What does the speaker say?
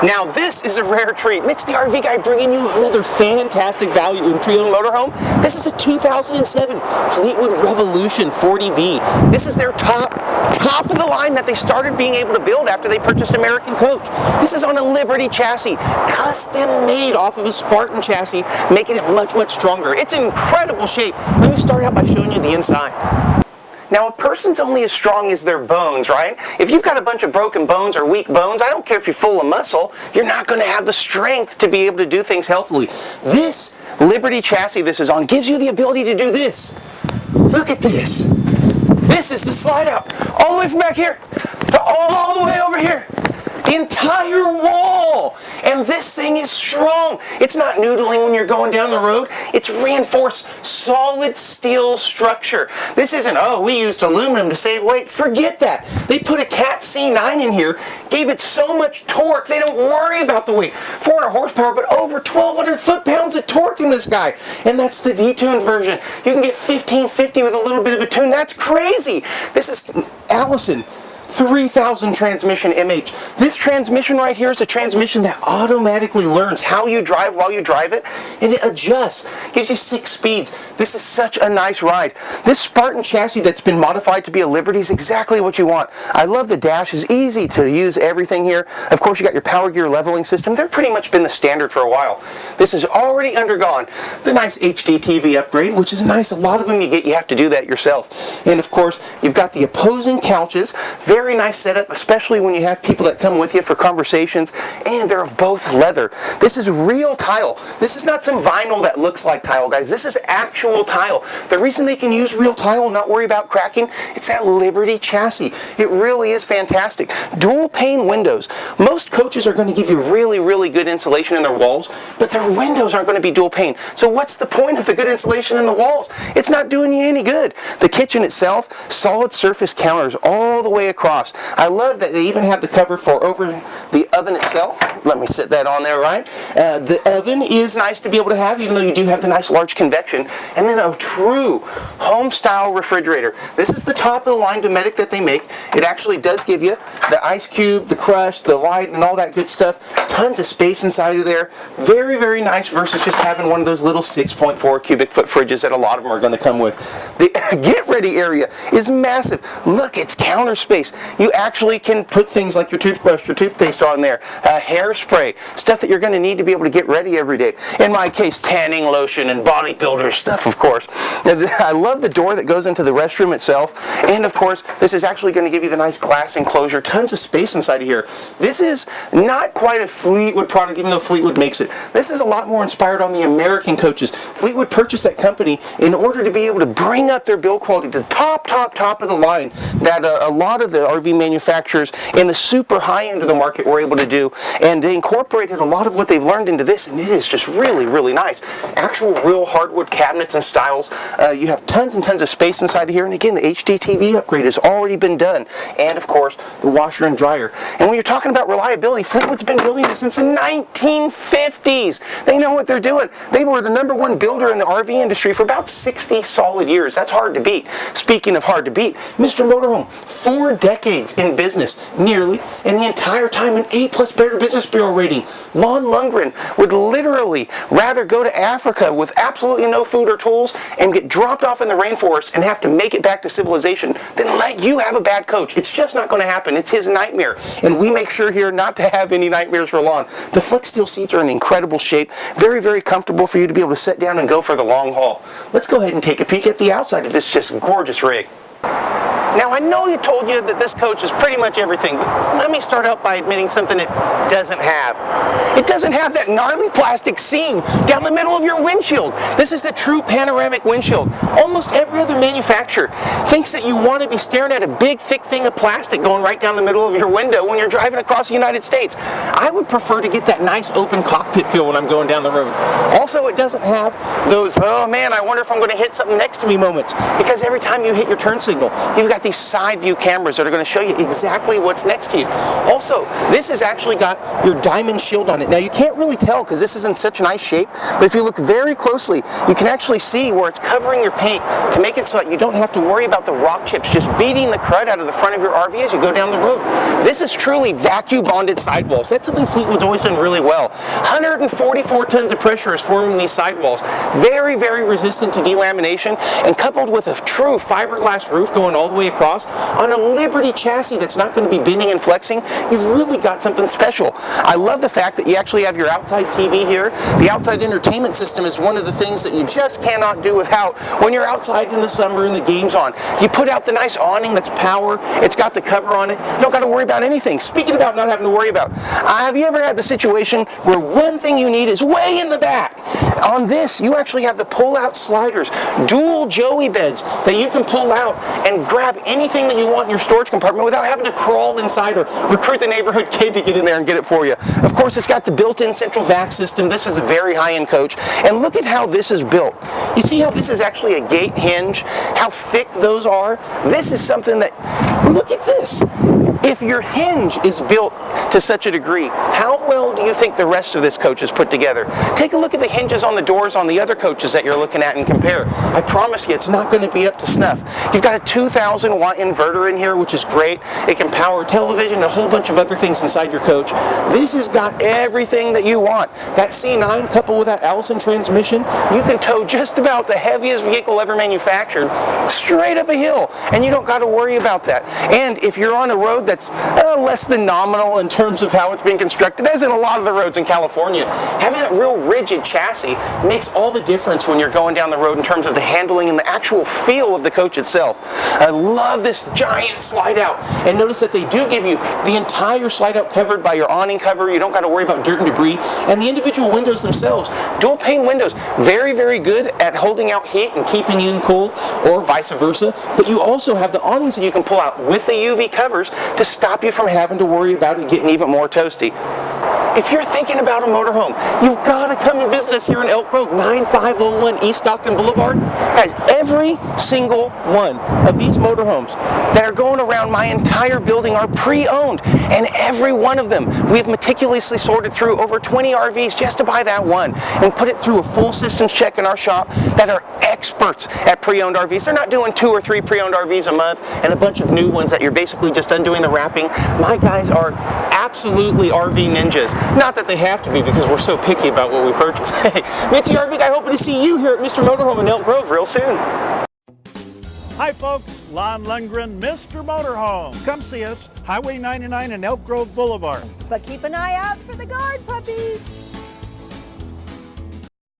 Now this is a rare treat. Mitch the RV guy bringing you another fantastic value in pre-owned motorhome. This is a 2007 Fleetwood Revolution 40V. This is their top of the line that they started being able to build after they purchased American Coach. This is on a Liberty chassis, custom made off of a Spartan chassis, making it much stronger. It's in incredible shape. Let me start out by showing you the inside. Now, a person's only as strong as their bones, right? If you've got a bunch of broken bones or weak bones, I don't care if you're full of muscle, you're not going to have the strength to be able to do things healthily. This Liberty chassis this is on gives you the ability to do this. Look at this. This is the slide out. All the way from back here to all the way over here. The entire wall. And this thing is strong. It's not noodling when you're going down the road. It's reinforced solid steel structure. This isn't, oh, we used aluminum to save weight. Forget that. They put a Cat C9 in here, gave it so much torque, they don't worry about the weight. 400 horsepower, but over 1,200 foot-pounds of torque in this guy. And that's the detuned version. You can get 1550 with a little bit of a tune. That's crazy. This is Allison 3000 transmission MH. This transmission right here is a transmission that automatically learns how you drive while you drive it, and it adjusts, gives you 6 speeds. This is such a nice ride. This Spartan chassis that's been modified to be a Liberty is exactly what you want. I love the dash. It's easy to use everything here. Of course, you got your power gear leveling system. They're pretty much been the standard for a while. This has already undergone the nice HD TV upgrade, which is nice. A lot of them you have to do that yourself. And of course, you've got the opposing couches. Very nice setup, especially when you have people that come with you for conversations, and they're both leather. This is real tile. This is not some vinyl that looks like tile, guys. This is actual tile. The reason they can use real tile and not worry about cracking, it's that Liberty chassis. It really is fantastic. Dual pane windows. Most coaches are going to give you really good insulation in their walls, but their windows aren't going to be dual pane. So what's the point of the good insulation in the walls? It's not doing you any good. The kitchen itself, solid surface counters all the way across. I love that they even have the cover for over the oven itself. Let me sit that on there, right? The oven is nice to be able to have, even though you do have the nice large convection. And then a true home-style refrigerator. This is the top-of-the-line Dometic that they make. It actually does give you the ice cube, the crush, the light, and all that good stuff. Tons of space inside of there. Very nice versus just having one of those little 6.4 cubic foot fridges that a lot of them are going to come with. The get-ready area is massive. Look, it's counter space. You actually can put things like your toothbrush, your toothpaste on there, hairspray, stuff that you're going to need to be able to get ready every day. In my case, tanning lotion and bodybuilder stuff, of course. I love the door that goes into the restroom itself, and of course, this is actually going to give you the nice glass enclosure, tons of space inside of here. This is not quite a Fleetwood product, even though Fleetwood makes it. This is a lot more inspired on the American coaches. Fleetwood purchased that company in order to be able to bring up their build quality to the top of the line that a lot of the RV manufacturers in the super high end of the market were able to do, and they incorporated a lot of what they've learned into this, and it is just really nice. Actual real hardwood cabinets and styles. You have tons and tons of space inside of here, and again, the HD TV upgrade has already been done, and of course, the washer and dryer. And when you're talking about reliability, Fleetwood's been building this since the 1950s. They know what they're doing. They were the #1 builder in the RV industry for about 60 solid years. That's hard to beat. Speaking of hard to beat, Mr. Motorhome, 4 decades in business, nearly, and the entire time an A+ Better Business Bureau rating. Lon Lundgren would literally rather go to Africa with absolutely no food or tools and get dropped off in the rainforest and have to make it back to civilization than let you have a bad coach. It's just not going to happen. It's his nightmare, and we make sure here not to have any nightmares for Lon. The flex steel seats are in incredible shape, very comfortable for you to be able to sit down and go for the long haul. Let's go ahead and take a peek at the outside of this just gorgeous rig. Now, I know you told you that this coach is pretty much everything, but let me start out by admitting something it doesn't have. It doesn't have that gnarly plastic seam down the middle of your windshield. This is the true panoramic windshield. Almost every other manufacturer thinks that you want to be staring at a big, thick thing of plastic going right down the middle of your window when you're driving across the United States. I would prefer to get that nice open cockpit feel when I'm going down the road. Also, it doesn't have those, oh man, I wonder if I'm going to hit something next to me moments, because every time you hit your turn signal, you've got the these side view cameras that are going to show you exactly what's next to you. Also, this has actually got your diamond shield on it. Now, you can't really tell because this is in such a nice shape, but if you look very closely, you can actually see where it's covering your paint to make it so that you don't have to worry about the rock chips just beating the crud out of the front of your RV as you go down the road. This is truly vacuum bonded sidewalls. That's something Fleetwood's always done really well. 144 tons of pressure is forming these sidewalls. Very, very resistant to delamination, and coupled with a true fiberglass roof going all the way across on a Liberty chassis that's not going to be bending and flexing, you've really got something special. I love the fact that you actually have your outside TV here. The outside entertainment system is one of the things that you just cannot do without when you're outside in the summer and the game's on. You put out the nice awning that's power, it's got the cover on it, you don't got to worry about anything. Speaking about not having to worry about, have you ever had the situation where one thing you need is way in the back? On this, you actually have the pull-out sliders, dual Joey beds that you can pull out and grab anything that you want in your storage compartment without having to crawl inside or recruit the neighborhood kid to get in there and get it for you. Of course, it's got the built-in central vac system. This is a very high-end coach, and look at how this is built. You see how this is actually a gate hinge, how thick those are? This is something that, look at this. If your hinge is built to such a degree, how well do you think the rest of this coach is put together? Take a look at the hinges on the doors on the other coaches that you're looking at and compare. I promise you, it's not going to be up to snuff. You've got a 2,000 watt inverter in here, which is great. It can power television and a whole bunch of other things inside your coach. This has got everything that you want. That C9 coupled with that Allison transmission, you can tow just about the heaviest vehicle ever manufactured straight up a hill, and you don't got to worry about that. And if you're on a road that's less than nominal in terms of how it's being constructed, as in a lot of the roads in California, having that real rigid chassis makes all the difference when you're going down the road in terms of the handling and the actual feel of the coach itself. I love this giant slide out, and notice that they do give you the entire slide out covered by your awning cover. You don't got to worry about dirt and debris, and the individual windows themselves, dual pane windows, very, very good at holding out heat and keeping in cold, or vice versa, but you also have the awnings that you can pull out with the UV covers to stop you from having to worry about it getting even more toasty. If you're thinking about a motorhome, you've got to come and visit us here in Elk Grove, 9501 East Stockton Boulevard. Guys, every single one of these motorhomes that are going around my entire building are pre-owned, and every one of them we've meticulously sorted through over 20 RVs just to buy that one and put it through a full systems check in our shop that are experts at pre-owned RVs. They're not doing 2 or 3 pre-owned RVs a month and a bunch of new ones that you're basically just undoing the wrapping. My guys are absolutely RV ninjas. Not that they have to be, because we're so picky about what we purchase. Hey, Mitzi RV Guy, hoping to see you here at Mr. Motorhome in Elk Grove real soon. Hi folks, Lon Lundgren, Mr. Motorhome. Come see us, Highway 99 and Elk Grove Boulevard. But keep an eye out for the guard puppies.